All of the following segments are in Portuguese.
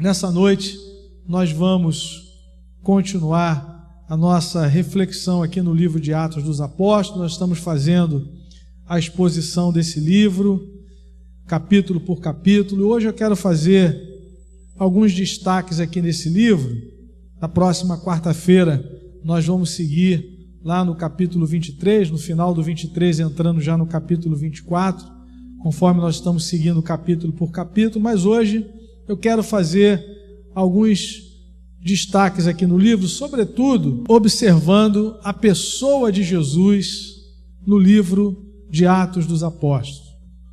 Nessa noite, nós vamos continuar a nossa reflexão aqui no livro de Atos dos Apóstolos. Nós estamos fazendo a exposição desse livro, capítulo por capítulo. Hoje eu quero fazer alguns destaques aqui nesse livro. Na próxima quarta-feira, nós vamos seguir lá no capítulo 23, no final do 23, entrando já no capítulo 24, conforme nós estamos seguindo capítulo por capítulo. Mas hoje eu quero fazer alguns destaques aqui no livro, sobretudo observando a pessoa de Jesus no livro de Atos dos Apóstolos.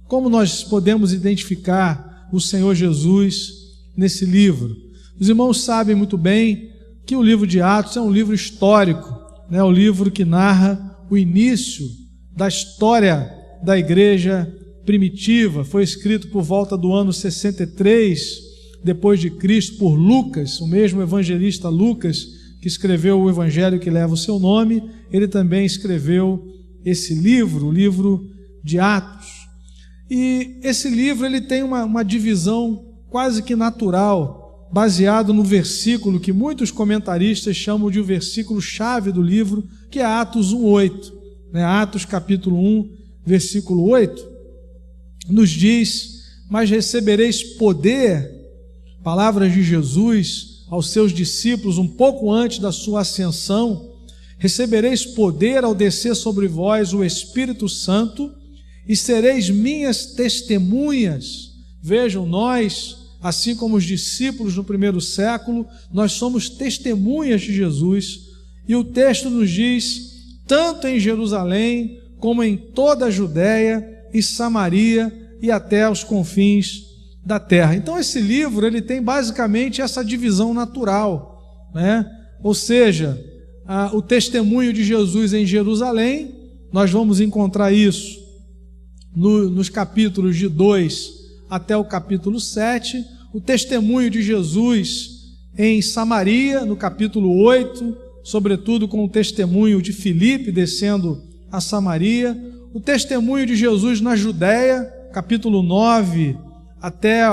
Como nós podemos identificar o Senhor Jesus nesse livro? Os irmãos sabem muito bem que o livro de Atos é um livro histórico, né? Um livro que narra o início da história da igreja primitiva. Foi escrito por volta do ano 63 depois de Cristo por Lucas, o mesmo evangelista Lucas, que escreveu o evangelho que leva o seu nome. Ele também escreveu esse livro, o livro de Atos. E esse livro ele tem uma divisão quase que natural, baseado no versículo que muitos comentaristas chamam de o versículo-chave do livro, que é Atos 1:8. Atos capítulo 1, versículo 8, nos diz: mas recebereis poder, palavras de Jesus aos seus discípulos um pouco antes da sua ascensão, recebereis poder ao descer sobre vós o Espírito Santo e sereis minhas testemunhas. Vejam, nós, assim como os discípulos no primeiro século, nós somos testemunhas de Jesus. E o texto nos diz: tanto em Jerusalém como em toda a Judéia e Samaria e até aos confins da terra. Então esse livro ele tem basicamente essa divisão natural, né? Ou seja, o testemunho de Jesus em Jerusalém, nós vamos encontrar isso nos capítulos de 2 até o capítulo 7, o testemunho de Jesus em Samaria, no capítulo 8, sobretudo com o testemunho de Filipe descendo a Samaria, o testemunho de Jesus na Judéia, capítulo 9 até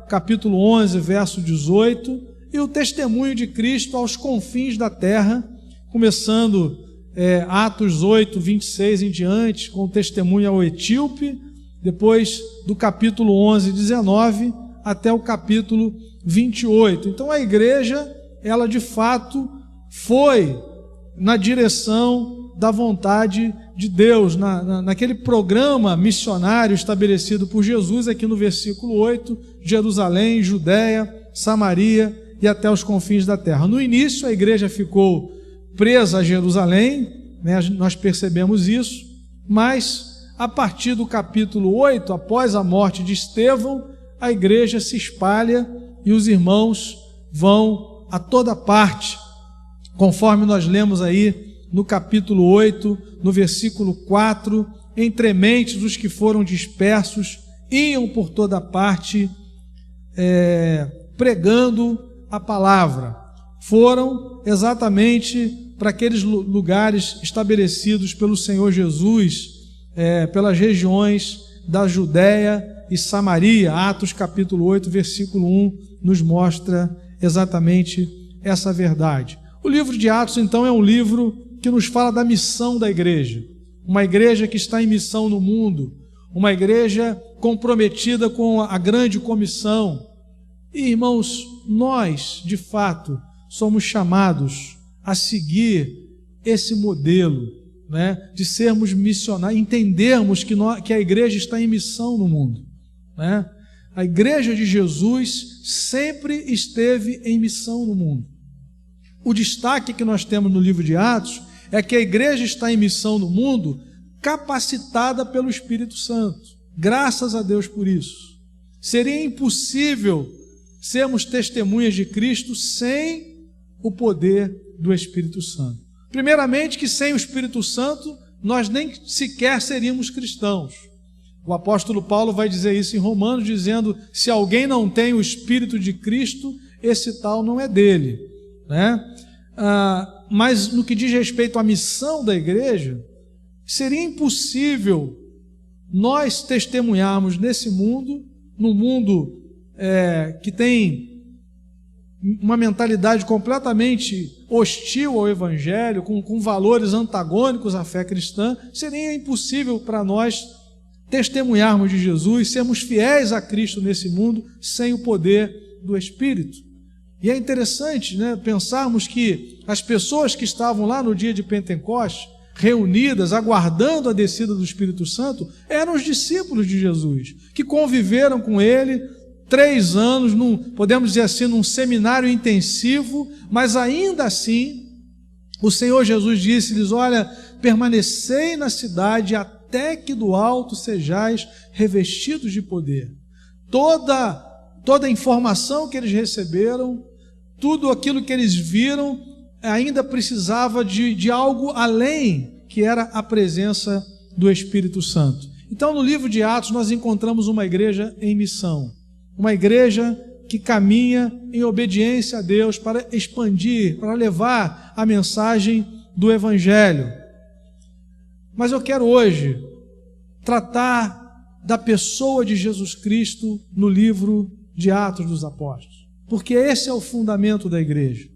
capítulo 11, verso 18, e o testemunho de Cristo aos confins da terra, começando Atos 8, 26 em diante, com o testemunho ao etíope, depois do capítulo 11, 19, até o capítulo 28. Então a igreja, ela de fato foi na direção da vontade de Deus, naquele programa missionário estabelecido por Jesus, aqui no versículo 8, Jerusalém, Judéia, Samaria e até os confins da terra. No início a igreja ficou presa a Jerusalém, né? Nós percebemos isso, mas a partir do capítulo 8, após a morte de Estevão, a igreja se espalha e os irmãos vão a toda parte, conforme nós lemos aí no capítulo 8, no versículo 4, entre mentes os que foram dispersos, iam por toda parte pregando a palavra. Foram exatamente para aqueles lugares estabelecidos pelo Senhor Jesus, pelas regiões da Judéia e Samaria. Atos capítulo 8, versículo 1, nos mostra exatamente essa verdade. O livro de Atos, então, é um livro que nos fala da missão da igreja, uma igreja que está em missão no mundo, uma igreja comprometida com a grande comissão. E, irmãos, nós, de fato, somos chamados a seguir esse modelo, né, de sermos missionários, entendermos que a igreja está em missão no mundo, né? A igreja de Jesus sempre esteve em missão no mundo. O destaque que nós temos no livro de Atos é que a igreja está em missão no mundo capacitada pelo Espírito Santo. Graças a Deus por isso. Seria impossível sermos testemunhas de Cristo sem o poder do Espírito Santo. Primeiramente, que sem o Espírito Santo nós nem sequer seríamos cristãos. O apóstolo Paulo vai dizer isso em Romanos, dizendo: se alguém não tem o Espírito de Cristo, esse tal não é dele, né? Mas no que diz respeito à missão da igreja, seria impossível nós testemunharmos nesse mundo, num mundo que tem uma mentalidade completamente hostil ao Evangelho, com valores antagônicos à fé cristã, seria impossível para nós testemunharmos de Jesus, sermos fiéis a Cristo nesse mundo, sem o poder do Espírito. E é interessante, né, pensarmos que as pessoas que estavam lá no dia de Pentecostes, reunidas, aguardando a descida do Espírito Santo, eram os discípulos de Jesus, que conviveram com ele 3 anos, podemos dizer assim, num seminário intensivo, mas ainda assim, o Senhor Jesus disse-lhes: olha, permanecei na cidade até que do alto sejais revestidos de poder. Toda a informação que eles receberam, tudo aquilo que eles viram, ainda precisava de algo além, que era a presença do Espírito Santo. Então, no livro de Atos, nós encontramos uma igreja em missão, uma igreja que caminha em obediência a Deus para expandir, para levar a mensagem do Evangelho. Mas eu quero hoje tratar da pessoa de Jesus Cristo no livro de Atos dos Apóstolos, porque esse é o fundamento da igreja.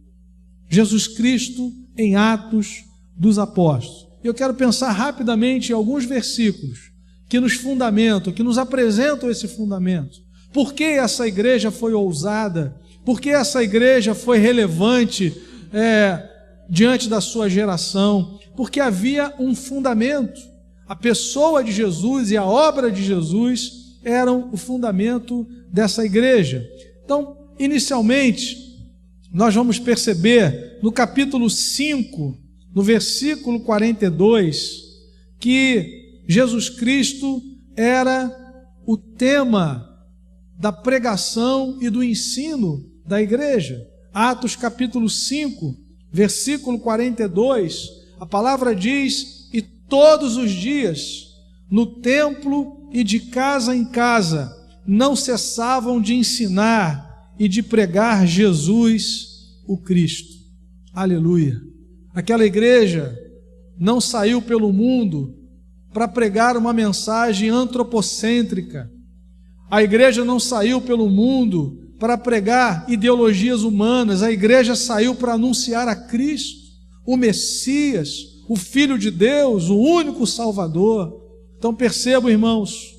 Jesus Cristo em Atos dos Apóstolos. Eu quero pensar rapidamente em alguns versículos que nos fundamentam, que nos apresentam esse fundamento. Por que essa igreja foi ousada? Por que essa igreja foi relevante diante da sua geração? Porque havia um fundamento. A pessoa de Jesus e a obra de Jesus eram o fundamento dessa igreja. Então, inicialmente, nós vamos perceber no capítulo 5, no versículo 42, que Jesus Cristo era o tema da pregação e do ensino da igreja. Atos capítulo 5, versículo 42, a palavra diz: e todos os dias, no templo e de casa em casa, não cessavam de ensinar e de pregar Jesus o Cristo. Aleluia! Aquela igreja não saiu pelo mundo para pregar uma mensagem antropocêntrica. A igreja não saiu pelo mundo para pregar ideologias humanas. A igreja saiu para anunciar a Cristo, o Messias, o Filho de Deus, o único Salvador. Então percebam, irmãos,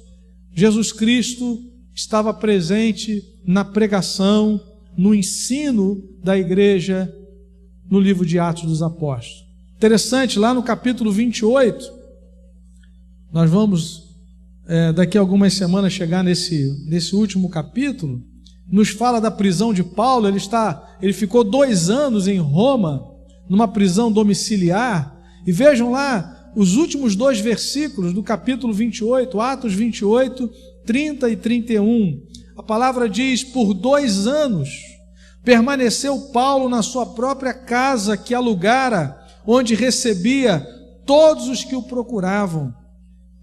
Jesus Cristo estava presente na pregação, no ensino da igreja, no livro de Atos dos Apóstolos. Interessante, lá no capítulo 28, nós vamos daqui a algumas semanas chegar nesse último capítulo, nos fala da prisão de Paulo. Ele ficou 2 anos em Roma, numa prisão domiciliar, e vejam lá os últimos 2 versículos do capítulo 28, Atos 28, 30 e 31. A palavra diz: por 2 anos permaneceu Paulo na sua própria casa que alugara, onde recebia todos os que o procuravam,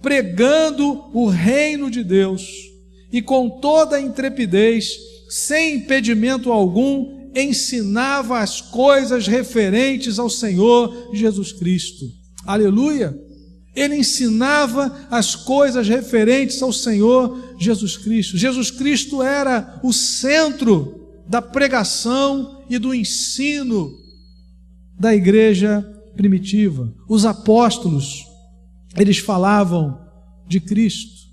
pregando o reino de Deus, e com toda a intrepidez, sem impedimento algum, ensinava as coisas referentes ao Senhor Jesus Cristo. Aleluia! Ele ensinava as coisas referentes ao Senhor Jesus Cristo. Jesus Cristo era o centro da pregação e do ensino da igreja primitiva. Os apóstolos, eles falavam de Cristo.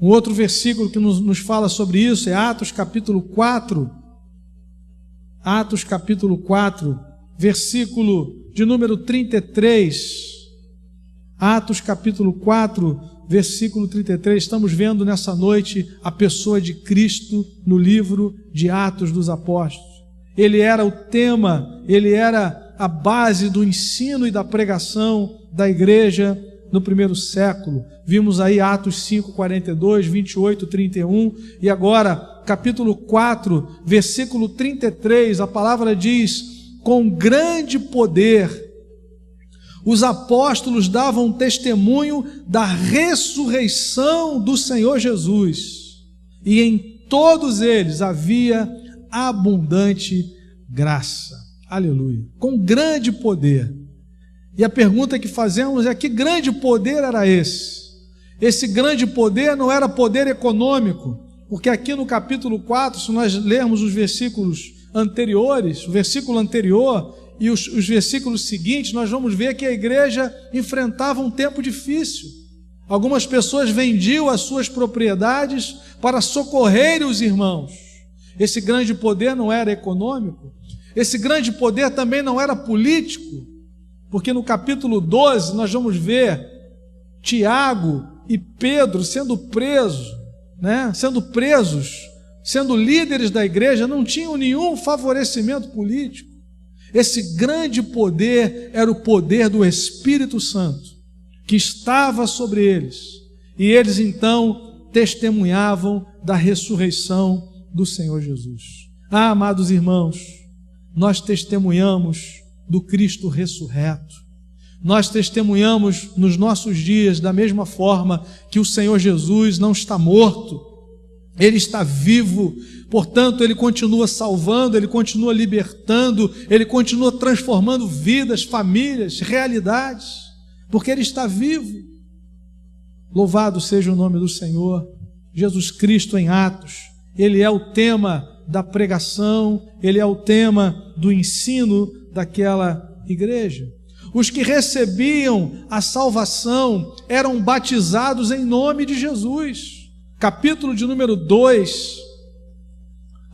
Um outro versículo que nos fala sobre isso é Atos capítulo 4. Atos capítulo 4, versículo de número 33. Atos capítulo 4, versículo 33. Estamos vendo nessa noite a pessoa de Cristo no livro de Atos dos Apóstolos. Ele era o tema, ele era a base do ensino e da pregação da igreja no primeiro século. Vimos aí Atos 5, 42, 28, 31, e agora capítulo 4, versículo 33, a palavra diz: com grande poder os apóstolos davam testemunho da ressurreição do Senhor Jesus, e em todos eles havia abundante graça. Aleluia! Com grande poder. E a pergunta que fazemos é: que grande poder era esse? Esse grande poder não era poder econômico, porque aqui no capítulo 4, se nós lermos os versículos anteriores, o versículo anterior e os versículos seguintes, nós vamos ver que a igreja enfrentava um tempo difícil. Algumas pessoas vendiam as suas propriedades para socorrer os irmãos. Esse grande poder não era econômico, esse grande poder também não era político, porque no capítulo 12 nós vamos ver Tiago e Pedro sendo presos, sendo líderes da igreja, não tinham nenhum favorecimento político. Esse grande poder era o poder do Espírito Santo, que estava sobre eles, e eles então testemunhavam da ressurreição do Senhor Jesus. Amados irmãos, nós testemunhamos do Cristo ressurreto. Nós testemunhamos nos nossos dias da mesma forma que o Senhor Jesus não está morto, Ele está vivo. Portanto, Ele continua salvando, Ele continua libertando, Ele continua transformando vidas, famílias, realidades, porque Ele está vivo. Louvado seja o nome do Senhor. Jesus Cristo em Atos, Ele é o tema da pregação, Ele é o tema do ensino daquela igreja. Os que recebiam a salvação eram batizados em nome de Jesus. Capítulo de número 2,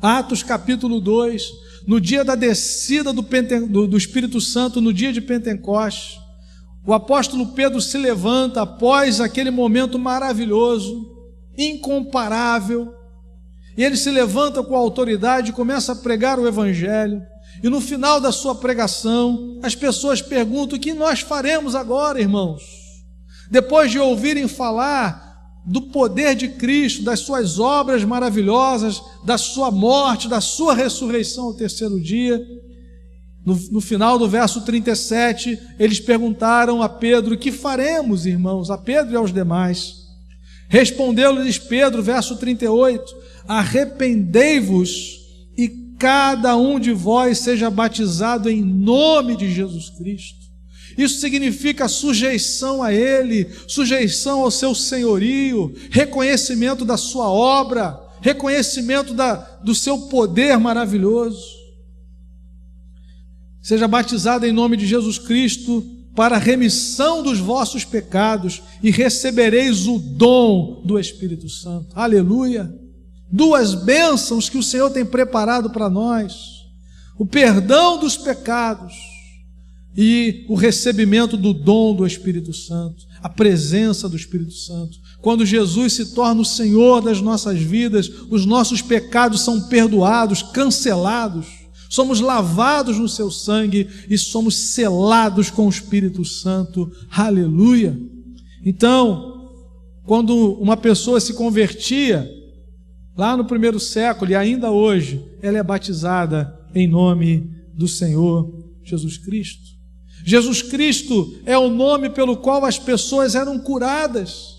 Atos capítulo 2, no dia da descida do Espírito Santo, no dia de Pentecostes, o apóstolo Pedro se levanta após aquele momento maravilhoso, incomparável, e ele se levanta com autoridade e começa a pregar o Evangelho. E no final da sua pregação, as pessoas perguntam: o que nós faremos agora, irmãos? Depois de ouvirem falar do poder de Cristo, das suas obras maravilhosas, da sua morte, da sua ressurreição ao terceiro dia, no final do verso 37, eles perguntaram a Pedro: o que faremos, irmãos? A Pedro e aos demais. Respondeu-lhes Pedro, verso 38, arrependei-vos e cada um de vós seja batizado em nome de Jesus Cristo. Isso significa sujeição a Ele, sujeição ao seu senhorio, reconhecimento da sua obra, reconhecimento do seu poder maravilhoso. Seja batizado em nome de Jesus Cristo para a remissão dos vossos pecados e recebereis o dom do Espírito Santo. Aleluia! Duas bênçãos que o Senhor tem preparado para nós: o perdão dos pecados e o recebimento do dom do Espírito Santo, a presença do Espírito Santo. Quando Jesus se torna o Senhor das nossas vidas, os nossos pecados são perdoados, cancelados, somos lavados no seu sangue e somos selados com o Espírito Santo. Aleluia! Então, quando uma pessoa se convertia, lá no primeiro século e ainda hoje, ela é batizada em nome do Senhor Jesus Cristo. Jesus Cristo é o nome pelo qual as pessoas eram curadas.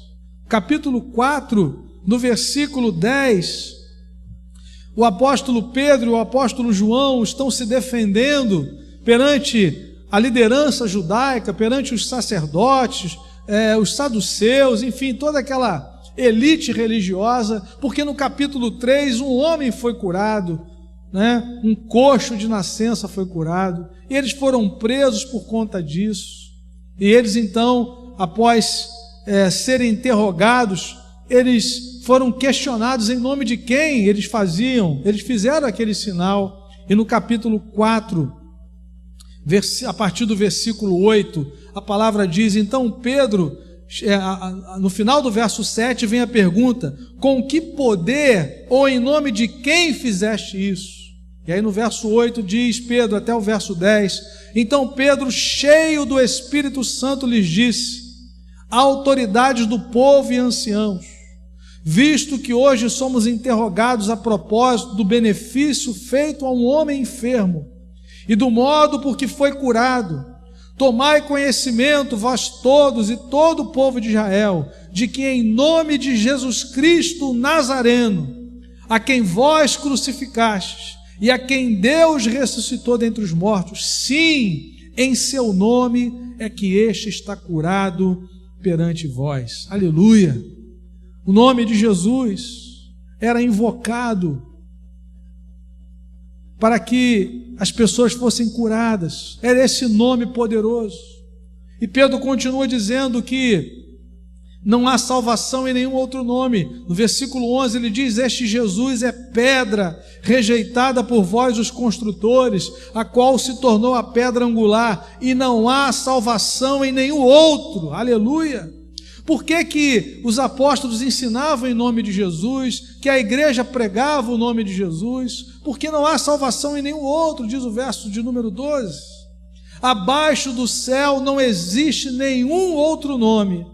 Capítulo 4, no versículo 10, o apóstolo Pedro e o apóstolo João estão se defendendo perante a liderança judaica, perante os sacerdotes, os saduceus, enfim, toda aquela elite religiosa, porque no capítulo 3 um homem foi curado, um coxo de nascença foi curado, e eles foram presos por conta disso. E eles então, após serem interrogados, eles foram questionados em nome de quem eles fizeram aquele sinal. E no capítulo 4, a partir do versículo 8, a palavra diz: então Pedro, no final do verso 7 vem a pergunta: com que poder ou em nome de quem fizeste isso? E aí no verso 8 diz Pedro, até o verso 10, então Pedro, cheio do Espírito Santo, lhes disse: autoridades do povo e anciãos, visto que hoje somos interrogados a propósito do benefício feito a um homem enfermo e do modo por que foi curado, tomai conhecimento, vós todos e todo o povo de Israel, de que em nome de Jesus Cristo Nazareno, a quem vós crucificastes e a quem Deus ressuscitou dentre os mortos, sim, em seu nome é que este está curado perante vós. Aleluia! O nome de Jesus era invocado para que as pessoas fossem curadas. Era esse nome poderoso. E Pedro continua dizendo que não há salvação em nenhum outro nome. No versículo 11 ele diz: este Jesus é pedra rejeitada por vós os construtores, a qual se tornou a pedra angular, e não há salvação em nenhum outro. Aleluia! Por que os apóstolos ensinavam em nome de Jesus, que a igreja pregava o nome de Jesus? Porque não há salvação em nenhum outro, diz o verso de número 12. Abaixo do céu não existe nenhum outro nome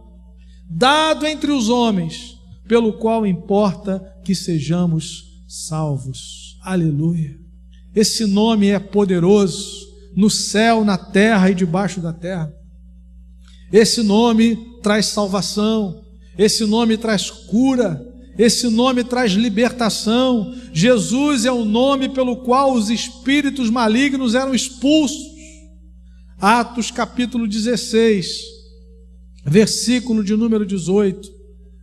dado entre os homens, pelo qual importa que sejamos salvos. Aleluia! Esse nome é poderoso no céu, na terra e debaixo da terra. Esse nome traz salvação, esse nome traz cura, esse nome traz libertação. Jesus é o nome pelo qual os espíritos malignos eram expulsos. Atos capítulo 16, versículo de número 18.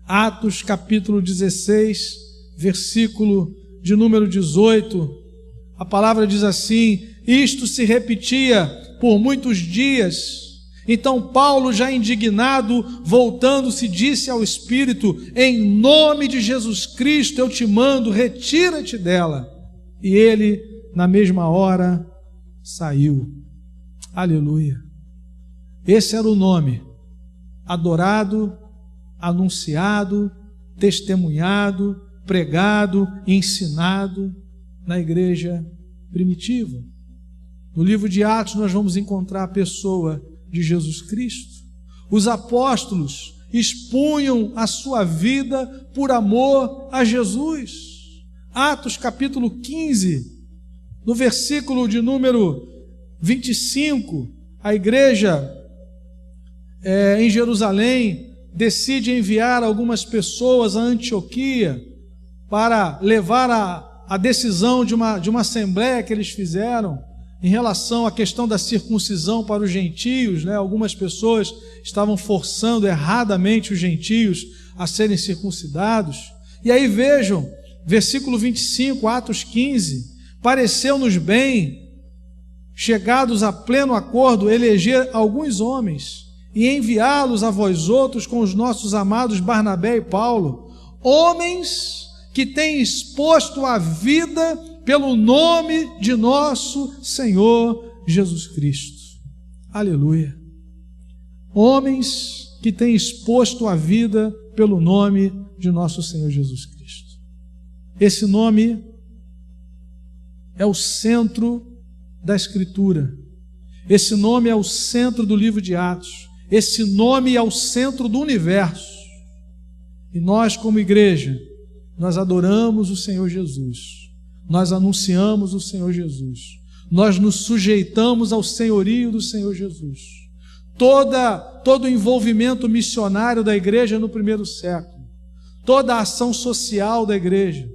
Atos capítulo 16, versículo de número 18. A palavra diz assim: isto se repetia por muitos dias. Então Paulo, já indignado, voltando-se, disse ao Espírito: em nome de Jesus Cristo eu te mando, retira-te dela. E ele, na mesma hora, saiu. Aleluia! Esse era o nome adorado, anunciado, testemunhado, pregado, ensinado na igreja primitiva. No livro de Atos nós vamos encontrar a pessoa de Jesus Cristo. Os apóstolos expunham a sua vida por amor a Jesus. Atos capítulo 15, no versículo de número 25, a igreja em Jerusalém decide enviar algumas pessoas a Antioquia para levar a decisão de uma assembleia que eles fizeram em relação à questão da circuncisão para os gentios, né? Algumas pessoas estavam forçando erradamente os gentios a serem circuncidados. E aí vejam, versículo 25, Atos 15: pareceu-nos bem, chegados a pleno acordo, eleger alguns homens e enviá-los a vós outros com os nossos amados Barnabé e Paulo, homens que têm exposto a vida pelo nome de nosso Senhor Jesus Cristo. Aleluia! Homens que têm exposto a vida pelo nome de nosso Senhor Jesus Cristo. Esse nome é o centro da Escritura. Esse nome é o centro do livro de Atos. Esse nome é o centro do universo. E nós, como igreja, nós adoramos o Senhor Jesus. Nós anunciamos o Senhor Jesus. Nós nos sujeitamos ao senhorio do Senhor Jesus. Todo o envolvimento missionário da igreja no primeiro século, toda a ação social da igreja,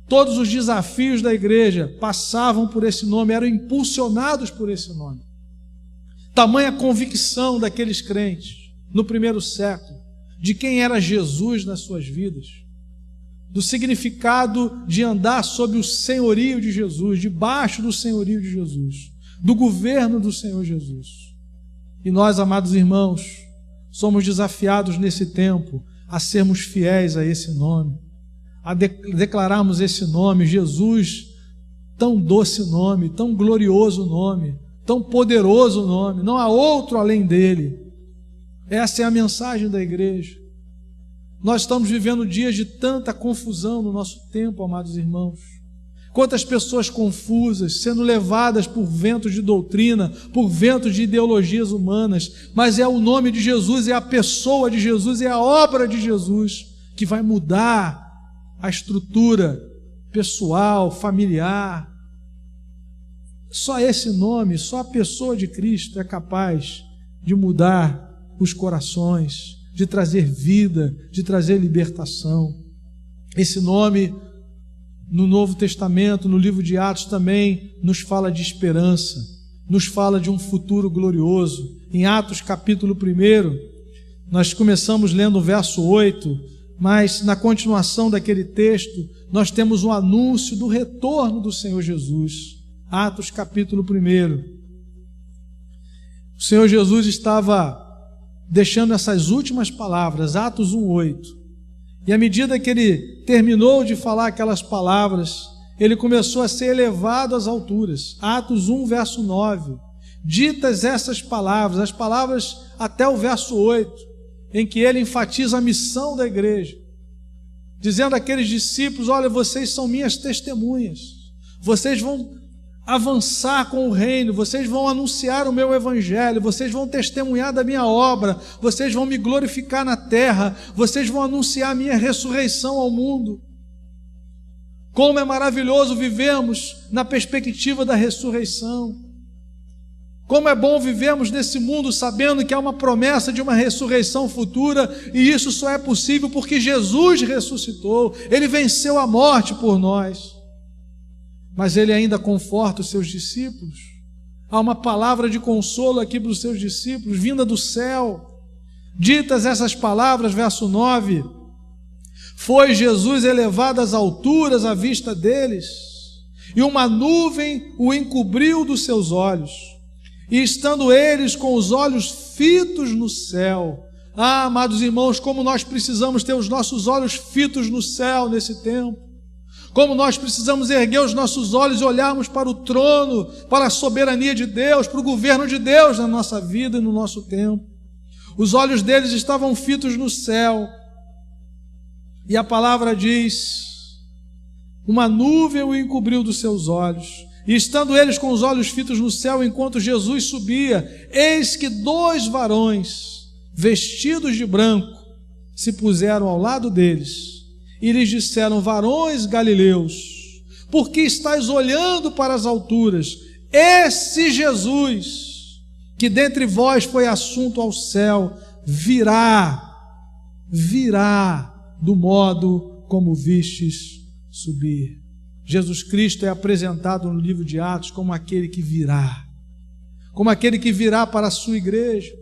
todos os desafios da igreja passavam por esse nome, eram impulsionados por esse nome. Tamanha convicção daqueles crentes no primeiro século de quem era Jesus nas suas vidas, do significado de andar sob o senhorio de Jesus, debaixo do senhorio de Jesus, do governo do Senhor Jesus. E nós, amados irmãos, somos desafiados nesse tempo a sermos fiéis a esse nome, a declararmos esse nome, Jesus, tão doce nome, tão glorioso nome, tão poderoso nome, não há outro além dele. Essa é a mensagem da igreja. Nós estamos vivendo dias de tanta confusão no nosso tempo, amados irmãos. Quantas pessoas confusas, sendo levadas por ventos de doutrina, por ventos de ideologias humanas, mas é o nome de Jesus, é a pessoa de Jesus, é a obra de Jesus que vai mudar a estrutura pessoal, familiar. Só esse nome, só a pessoa de Cristo é capaz de mudar os corações, de trazer vida, de trazer libertação. Esse nome, no Novo Testamento, no livro de Atos, também nos fala de esperança, nos fala de um futuro glorioso. Em Atos capítulo 1, nós começamos lendo o verso 8, Mas na continuação daquele texto, nós temos um anúncio do retorno do Senhor Jesus. Atos capítulo 1. O Senhor Jesus estava deixando essas últimas palavras, Atos 1:8. E à medida que ele terminou de falar aquelas palavras, ele começou a ser elevado às alturas. Atos 1, verso 9. Ditas essas palavras, as palavras até o verso 8, em que ele enfatiza a missão da igreja, dizendo àqueles discípulos: olha, vocês são minhas testemunhas, vocês vão avançar com o reino, vocês vão anunciar o meu evangelho, vocês vão testemunhar da minha obra, vocês vão me glorificar na terra, vocês vão anunciar a minha ressurreição ao mundo. Como é maravilhoso vivemos na perspectiva da ressurreição. Como é bom vivemos nesse mundo sabendo que há uma promessa de uma ressurreição futura, e isso só é possível porque Jesus ressuscitou, Ele venceu a morte por nós. Mas Ele ainda conforta os seus discípulos. Há uma palavra de consolo aqui para os seus discípulos, vinda do céu. Ditas essas palavras, verso 9, foi Jesus elevado às alturas à vista deles, e uma nuvem o encobriu dos seus olhos. E estando eles com os olhos fitos no céu. Ah, amados irmãos, como nós precisamos ter os nossos olhos fitos no céu nesse tempo. Como nós precisamos erguer os nossos olhos e olharmos para o trono, para a soberania de Deus, para o governo de Deus na nossa vida e no nosso tempo. Os olhos deles estavam fitos no céu. E a palavra diz: uma nuvem o encobriu dos seus olhos. E estando eles com os olhos fitos no céu, enquanto Jesus subia, eis que 2 varões, vestidos de branco, se puseram ao lado deles, e lhes disseram: varões galileus, por que estáis olhando para as alturas? Esse Jesus, que dentre vós foi assunto ao céu, virá do modo como vistes subir. Jesus Cristo é apresentado no livro de Atos como aquele que virá para a sua igreja,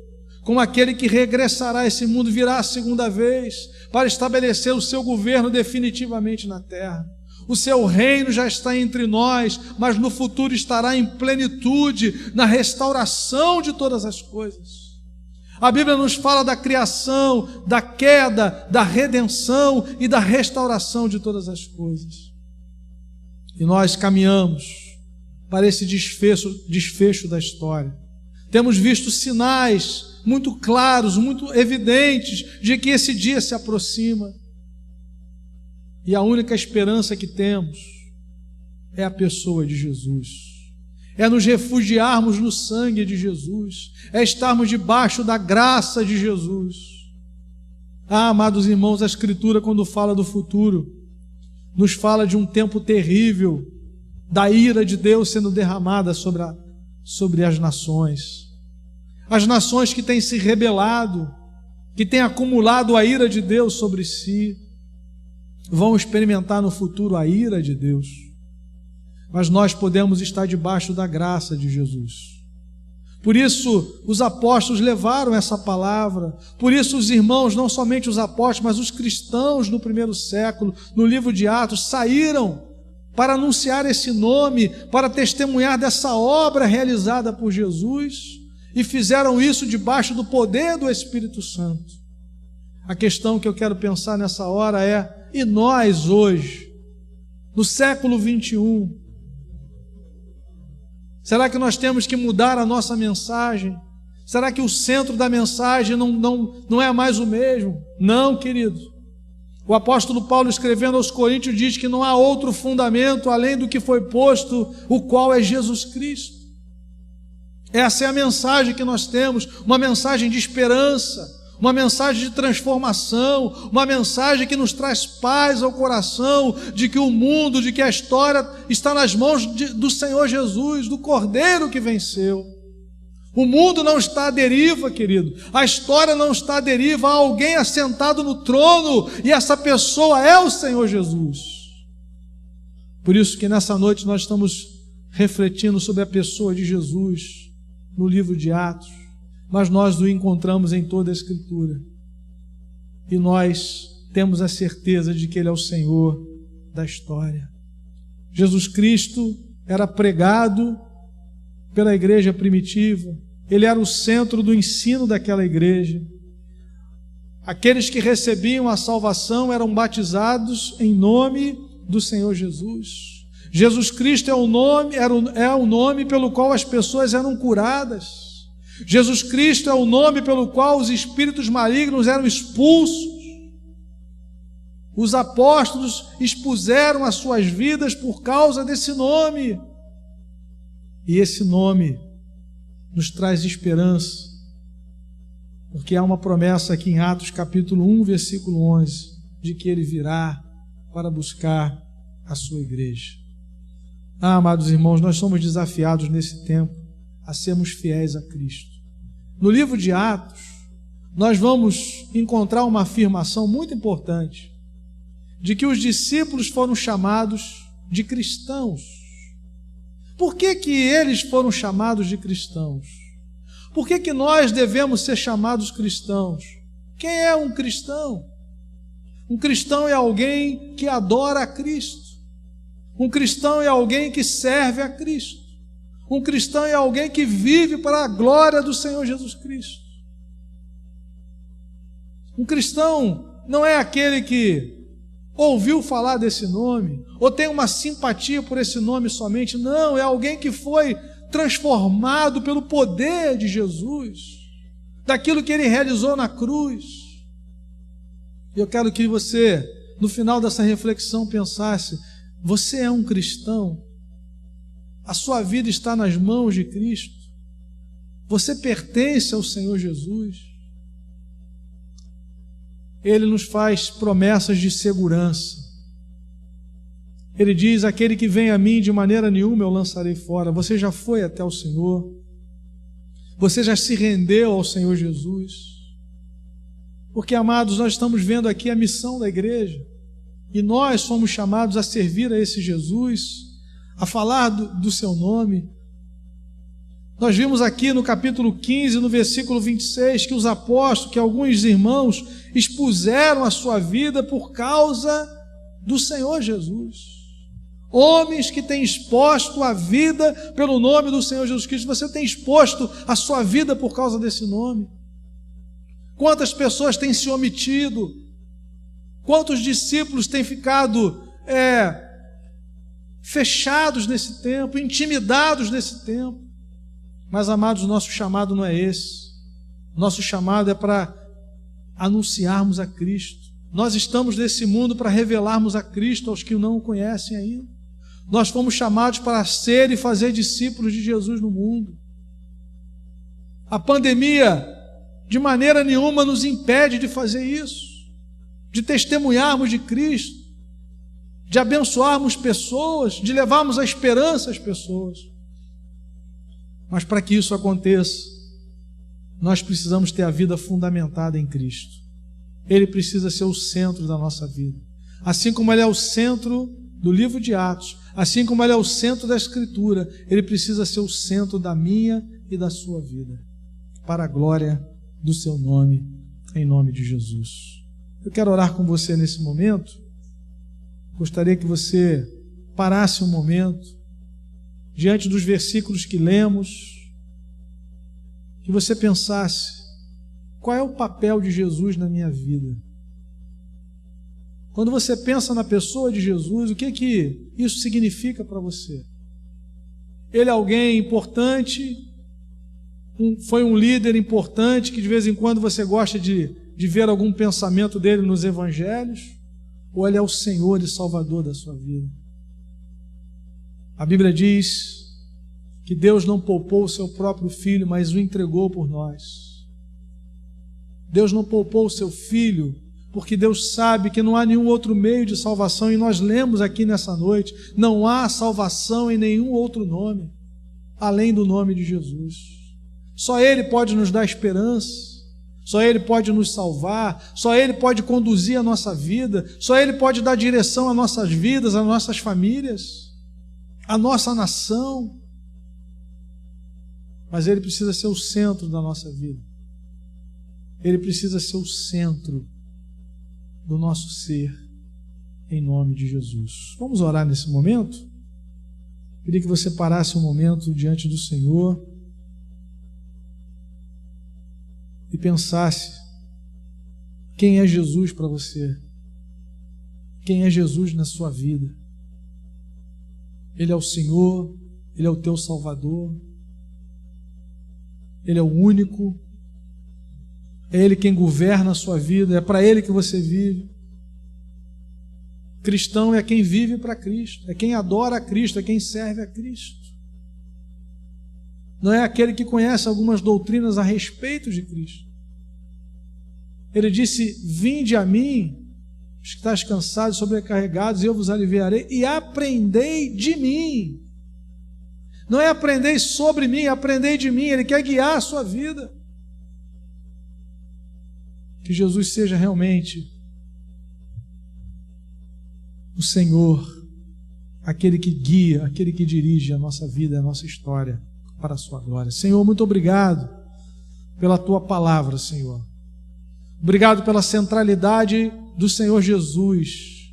como aquele que regressará a esse mundo, virá a segunda vez, para estabelecer o seu governo definitivamente na terra. O seu reino já está entre nós, mas no futuro estará em plenitude, na restauração de todas as coisas. A Bíblia nos fala da criação, da queda, da redenção e da restauração de todas as coisas. E nós caminhamos para esse desfecho da história. Temos visto sinais muito claros, muito evidentes de que esse dia se aproxima. E a única esperança que temos é a pessoa de Jesus. É nos refugiarmos no sangue de Jesus. É estarmos debaixo da graça de Jesus. Ah, amados irmãos, a Escritura, quando fala do futuro, nos fala de um tempo terrível, da ira de Deus sendo derramada sobre as nações. As nações que têm se rebelado, que têm acumulado a ira de Deus sobre si, vão experimentar no futuro a ira de Deus. Mas nós podemos estar debaixo da graça de Jesus. Por isso os apóstolos levaram essa palavra, por isso os irmãos, não somente os apóstolos, mas os cristãos no primeiro século, no livro de Atos, saíram para anunciar esse nome, para testemunhar dessa obra realizada por Jesus, e fizeram isso debaixo do poder do Espírito Santo. A questão que eu quero pensar nessa hora é: e nós hoje, no século 21, será que nós temos que mudar a nossa mensagem? Será que o centro da mensagem não é mais o mesmo? Não, querido. O apóstolo Paulo, escrevendo aos Coríntios, diz que não há outro fundamento além do que foi posto, o qual é Jesus Cristo. Essa é a mensagem que nós temos, uma mensagem de esperança, uma mensagem de transformação, uma mensagem que nos traz paz ao coração, de que o mundo, de que a história está nas mãos do Senhor Jesus, do Cordeiro que venceu. O mundo não está à deriva, querido. A história não está à deriva. Há alguém assentado no trono, e essa pessoa é o Senhor Jesus. Por isso que nessa noite nós estamos refletindo sobre a pessoa de Jesus no livro de Atos, mas nós o encontramos em toda a Escritura. E nós temos a certeza de que Ele é o Senhor da história. Jesus Cristo era pregado pela igreja primitiva, Ele era o centro do ensino daquela igreja. Aqueles que recebiam a salvação eram batizados em nome do Senhor Jesus. Jesus Cristo é o nome pelo qual as pessoas eram curadas. Jesus Cristo é o nome pelo qual os espíritos malignos eram expulsos. Os apóstolos expuseram as suas vidas por causa desse nome. E esse nome nos traz esperança, porque há uma promessa aqui em Atos capítulo 1, versículo 11, de que Ele virá para buscar a sua igreja. Amados irmãos, nós somos desafiados nesse tempo a sermos fiéis a Cristo. No livro de Atos, nós vamos encontrar uma afirmação muito importante, de que os discípulos foram chamados de cristãos. Por que que eles foram chamados de cristãos? Por que que nós devemos ser chamados cristãos? Quem é um cristão? Um cristão é alguém que adora a Cristo. Um cristão é alguém que serve a Cristo. Um cristão é alguém que vive para a glória do Senhor Jesus Cristo. Um cristão não é aquele que ouviu falar desse nome, ou tem uma simpatia por esse nome somente. Não, é alguém que foi transformado pelo poder de Jesus, daquilo que Ele realizou na cruz. Eu quero que você, no final dessa reflexão, pensasse: você é um cristão? A sua vida está nas mãos de Cristo? Você pertence ao Senhor Jesus? Ele nos faz promessas de segurança. Ele diz: aquele que vem a mim, de maneira nenhuma eu lançarei fora. Você já foi até o Senhor? Você já se rendeu ao Senhor Jesus? Porque, amados, nós estamos vendo aqui a missão da igreja, e nós somos chamados a servir a esse Jesus, a falar do seu nome. Nós vimos aqui no capítulo 15, no versículo 26, que os apóstolos, que alguns irmãos expuseram a sua vida por causa do Senhor Jesus. Homens que têm exposto a vida pelo nome do Senhor Jesus Cristo. Você tem exposto a sua vida por causa desse nome? Quantas pessoas têm se omitido? Quantos discípulos têm ficado fechados nesse tempo, intimidados nesse tempo? Mas, amados, nosso chamado não é esse. Nosso chamado é para anunciarmos a Cristo. Nós estamos nesse mundo para revelarmos a Cristo aos que não o conhecem ainda. Nós fomos chamados para ser e fazer discípulos de Jesus no mundo. A pandemia, de maneira nenhuma, nos impede de fazer isso, de testemunharmos de Cristo, de abençoarmos pessoas, de levarmos a esperança às pessoas. Mas para que isso aconteça, nós precisamos ter a vida fundamentada em Cristo. Ele precisa ser o centro da nossa vida. Assim como Ele é o centro do livro de Atos, assim como Ele é o centro da Escritura, Ele precisa ser o centro da minha e da sua vida, para a glória do seu nome, em nome de Jesus. Eu quero orar com você nesse momento. Gostaria que você parasse um momento, diante dos versículos que lemos, que você pensasse: qual é o papel de Jesus na minha vida? Quando você pensa na pessoa de Jesus, o que isso significa para você? Ele é alguém importante, foi um líder importante, que de vez em quando você gosta de ver algum pensamento dele nos evangelhos, ou Ele é o Senhor e Salvador da sua vida? A Bíblia diz que Deus não poupou o seu próprio Filho, mas o entregou por nós. Deus não poupou o seu Filho, porque Deus sabe que não há nenhum outro meio de salvação, e nós lemos aqui nessa noite: não há salvação em nenhum outro nome, além do nome de Jesus. Só Ele pode nos dar esperança, só Ele pode nos salvar, só Ele pode conduzir a nossa vida, só Ele pode dar direção às nossas vidas, às nossas famílias, à nossa nação. Mas Ele precisa ser o centro da nossa vida. Ele precisa ser o centro do nosso ser, em nome de Jesus. Vamos orar nesse momento? Queria que você parasse um momento diante do Senhor e pensasse: quem é Jesus para você? Quem é Jesus na sua vida? Ele é o Senhor, Ele é o teu Salvador, Ele é o único, é Ele quem governa a sua vida, é para Ele que você vive. Cristão é quem vive para Cristo, é quem adora a Cristo, é quem serve a Cristo. Não é aquele que conhece algumas doutrinas a respeito de Cristo. Ele disse: vinde a mim, os que estáis cansados e sobrecarregados, e eu vos aliviarei, e aprendei de mim. Não é aprendei sobre mim, é aprendei de mim. Ele quer guiar a sua vida. Que Jesus seja realmente o Senhor, aquele que guia, aquele que dirige a nossa vida, a nossa história para a sua glória. Senhor, muito obrigado pela tua palavra, Senhor. Obrigado pela centralidade do Senhor Jesus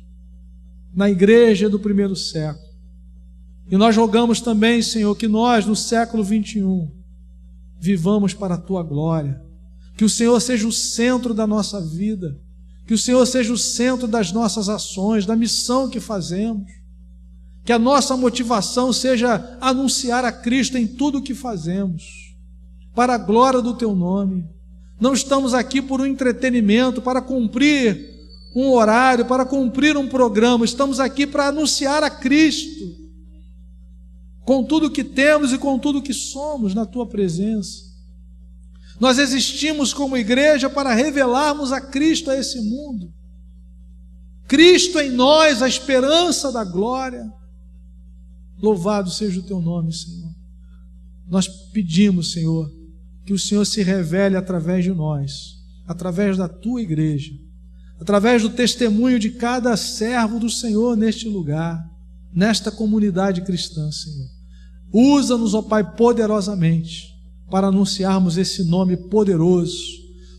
na igreja do primeiro século. E nós rogamos também, Senhor, que nós, no século 21, vivamos para a tua glória. Que o Senhor seja o centro da nossa vida. Que o Senhor seja o centro das nossas ações, da missão que fazemos. Que a nossa motivação seja anunciar a Cristo em tudo o que fazemos, para a glória do teu nome. Não estamos aqui por um entretenimento, para cumprir um horário, para cumprir um programa. Estamos aqui para anunciar a Cristo, com tudo que temos e com tudo que somos na tua presença. Nós existimos como igreja para revelarmos a Cristo a esse mundo. Cristo em nós, a esperança da glória. Louvado seja o teu nome, Senhor. Nós pedimos, Senhor, que o Senhor se revele através de nós, através da tua igreja, através do testemunho de cada servo do Senhor neste lugar, nesta comunidade cristã, Senhor. Usa-nos, ó Pai, poderosamente, para anunciarmos esse nome poderoso,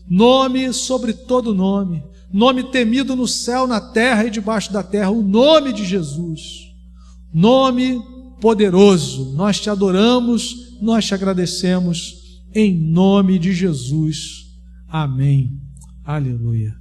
nome sobre todo nome, nome temido no céu, na terra e debaixo da terra, o nome de Jesus, nome poderoso. Nós te adoramos, nós te agradecemos, em nome de Jesus. Amém. Aleluia.